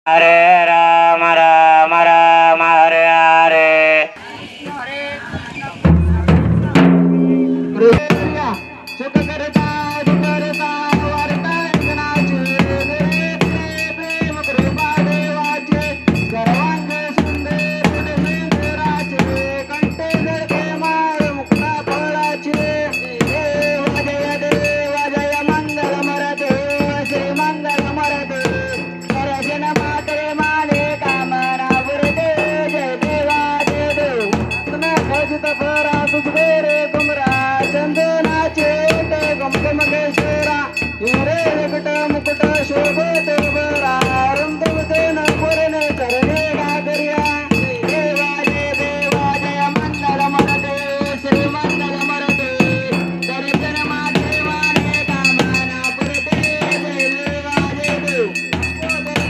हरे राम राम राम हरे हरे. सुख करता करता वार्ता जनाचे प्रेम कृपा देवाचे सर्वांग सुंदर सुंदराचे कंठे जळके माळ मुक्ता फळाचे देव जय मंगल मरते श्री मंगल मरते सरजन माते माने कामना पुरते जय देवा जय देव तुम भजित फरा तुझे रे कुमरा चंदनाचे ते गमगम केशरा हिरे विकट मुकुट शोभत बरा रंगवते न पुरणे चरणे गागरिया देवा जय मंगल मरते श्री मंगल मरते दर्शन माते माने कामना पुरते जय देवा जय देव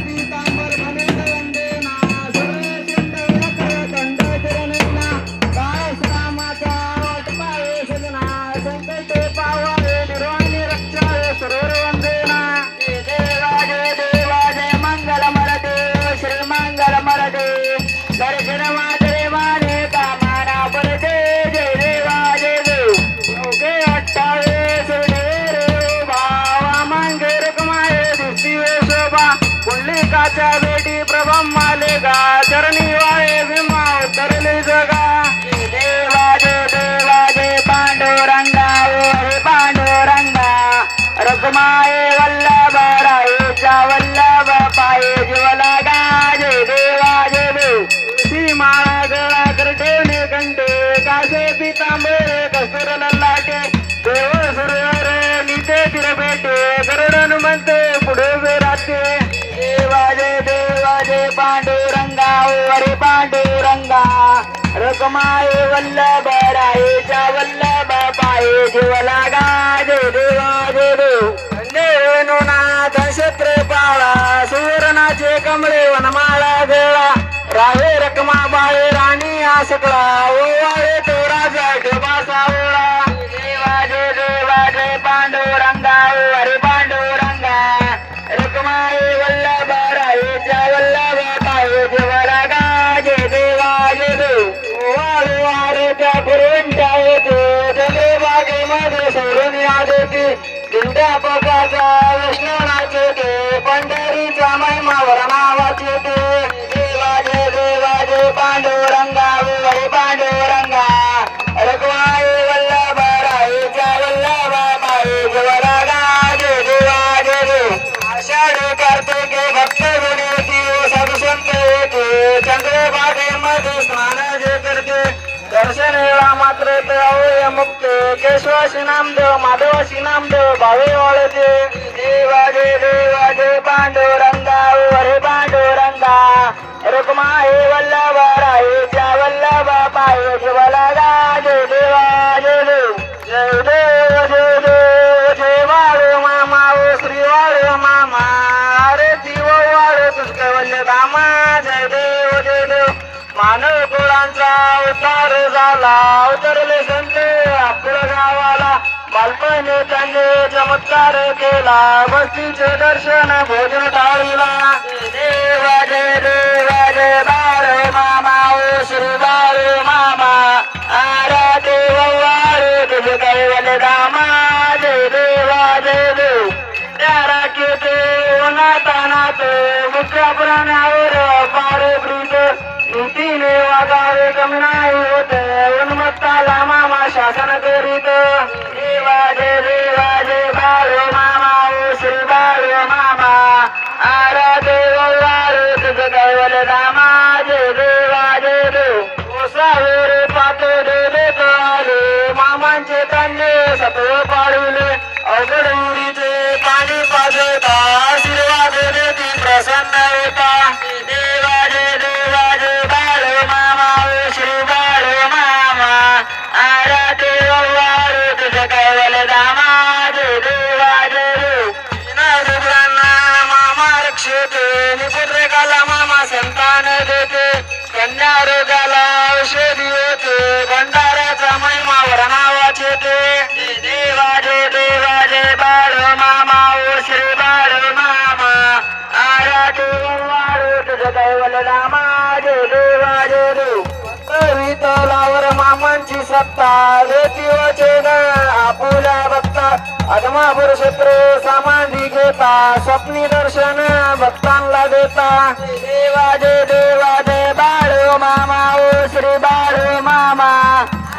पीतांबर फलित वंदेना सुरचंड वक्र दंड चरणेना दास रामाचा वाट पावे सजना संकट पावावे निर्वाणी रक्षावे सरोवर वंदेना देवा जय मंगल मरते श्री मंगल मरते दर्शन मात्रे माने कामना पडते जय देवा जय देव ओके अट्टावे सुरेरे भावा मांगे रकमाये दिसती शोभा पुंडलिकाच्या बेटी प्रभम मालेगा चरणी वाळे भीमा उतरले जगा देवा जय पांडुरंगा ओ पांडुरंगा रखमाये वल्लभ रायेच्या वल्लभ पाये जीवला गा जय देवा जय देव सीमाळा गळा करठेवणे कंठे कासे पितांबरे कस्तुर ललाटे देव सुरवर निते तिरपेटे गरुडन म्हणते पुढे उभे राहते देवा जय पांडुरंगा ओ हरे पांडुरंगा रखमाये वल्लभ रायेच्या वल्लभ पाये जीवला गा जय देवा जय देव वेणुनाथ क्षत्र पाळा सुवर्णाचे कमळे वनमाळा गेळा राहे रखमा बाळे राणी आसकळा ओवाळे तो राजा डोबा सावळा देवा जय पांडुरंगा ओ हरे पांडुरंगा रखमाये वल्लभ रायेच्या वल्लभ पाये जीवला गा जय देवा जय देव वाळू वारेच्या फिरवंच्या येते चंद्रभागेमध्ये सोडून या देते दिंड्या पगाचा विष्णुनाचे ते पंढरीचा महिमा वर्णावाचे ते देवा जय पांडुरंगा हरे पांडुरंगा रखवाये वल्लभ रायेच्या वल्लभ पाये जीवला गा जय देवा जय देव आषाढ कार्तिके भक्त गुणेती साधू संत येते चंद्रभागेमध्ये स्नान जे करते दर्शन वेळा मात्र ते अवय मुक्ते केशवाशी नामदेव माधवाशी नामदेव भावे वाळते देवा जय पांडुरंगा हरे पांडुरंगा रखमाये वल्लभ रायेच्या वल्लभ पाये जीवला गा जय देवा जय देव जय वाळू मामा ओ श्री वाळू मामा अरे जीव वाळू तुझके वल्ले धामा जय देव मानव कुळांचा उद्धार झाला उतरले संत आपल्या गावाला बालपणे त्यांनी चमत्कार केला बस्तीचे दर्शन भोजन टाळीला देवा जय बाळ मामा ओ श्री बाळ मामा आरा देव वाळू तुझे कैवल दामा जय देवा जय देव त्यारा केते उन्हातानात मुख्या प्राण्यावर पार प्रीत नीतीने वागावे कमी नाही होत उन्मत्ताला मामा शासन करीत देवा जय बाळू मामा ओ श्री बाळू मामा आरा देव वाळू तुझं कैवल दामा जय देवा जय देव ओसावर पातो देत आले मामांचे कांदे सत्व पाळविले अवघड उडीचे पाणी पाजता आशीर्वाद देती प्रसन्न होता देवा जय बाळू मामा ओ श्री बाळू मामा आरा देव तुझं कैवल्य रामा जय देवा जय देव विठ्ठलावर मामांची सत्ता देती वचन आपुल्या भक्ता अधमाभर शत्रू समाधी घेता स्वप्नी दर्शन भक्तांना देता जय देवा जय बाळो मामा ओ श्री बाळो मामा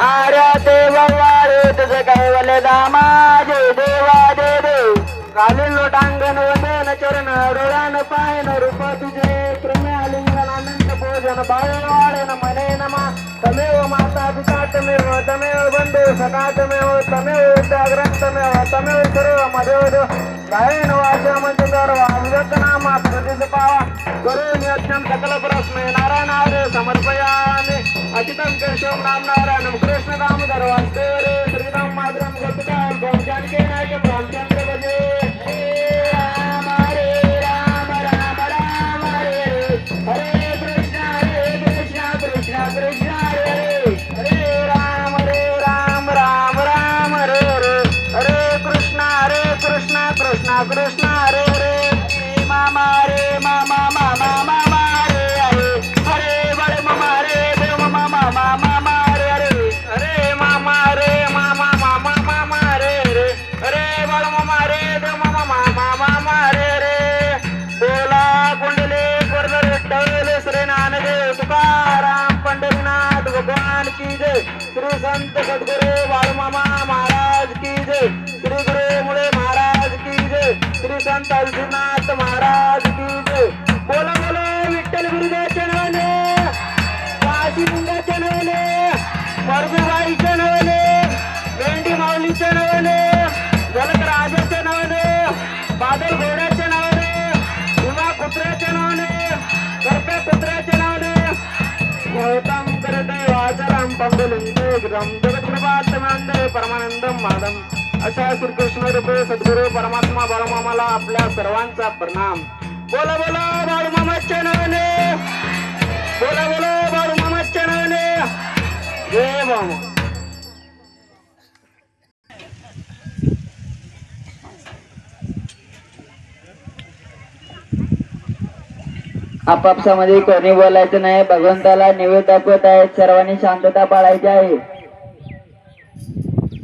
आर्या देव वाळे तुझं कैवल्य दामा जय देवा जय देव घालून लोटांगण वंदन चरण डोळ्यान पायन रूप तुझे क्रम्यालिंगन अनंत भोजन बाळवाळेन मने नमा तमेव माता पिता तमेव तमेव बंधू सखा तमेव जाग्रंथमेव तमेव सर्व मदेव गायन वाचा मंत्र वाजत नामा प्रतिस पावा करून यज्ञम सकल प्रश्न नारायण आरे समर्पयामि अचितं केशवं नाम नारायणं कृष्ण दामोदर वासुदेव रे श्रीराम माधुरं गोपिकां गों जानकी नायकं रामचंद्र भजे राम राम राम राम हरे कृष्ण कृष्ण कृष्ण हरे राम राम राम हरे कृष्ण कृष्ण कृष्ण हरे मामा रे मामा मामा मामा हरे बड़े मामा रे देव मामा मामा हरे मामा रे मामा मामा मामा हरे बड़ मामा रे देव मामा मामा मामा हरे बोला कुंडले गुरुदेव विठ्ठल श्री ज्ञानदेव तुकाराम पंढरीनाथ भगवान की जय श्री संत सद्गुरु बाळमामा महाराज की जय श्री गुरु मुळे महाराज की जय श्री संत अलसीनाथ महाराज की जय बोला बोला विठ्ठल गुरुदेव चनवले काशी लिंगा चनवले परगुबाई चनवले मेंढी माऊली चनवले जलक राजा चनवले बादल घोड्या चनवले उमा कुत्र्या चनवले करप्या कुत्र्या चनवले गौतम करते वाचरम पंगलिंगे ग्रम जगत्प्रभातमंदे परमानंदम मादम अशा श्रीकृष्ण रूपे सद्गुरु परमात्मा बाळूमामाला आपल्या सर्वांचा प्रणाम बोला बोला बाळूमामाच्या नावाने बोला बोला बाळूमामाच्या नावाने जय बाळूमामा आपापसामध्ये कोणी बोलायचं नाही भगवंताला निवेद दाखवत आहेत सर्वांनी शांतता पाळायची आहे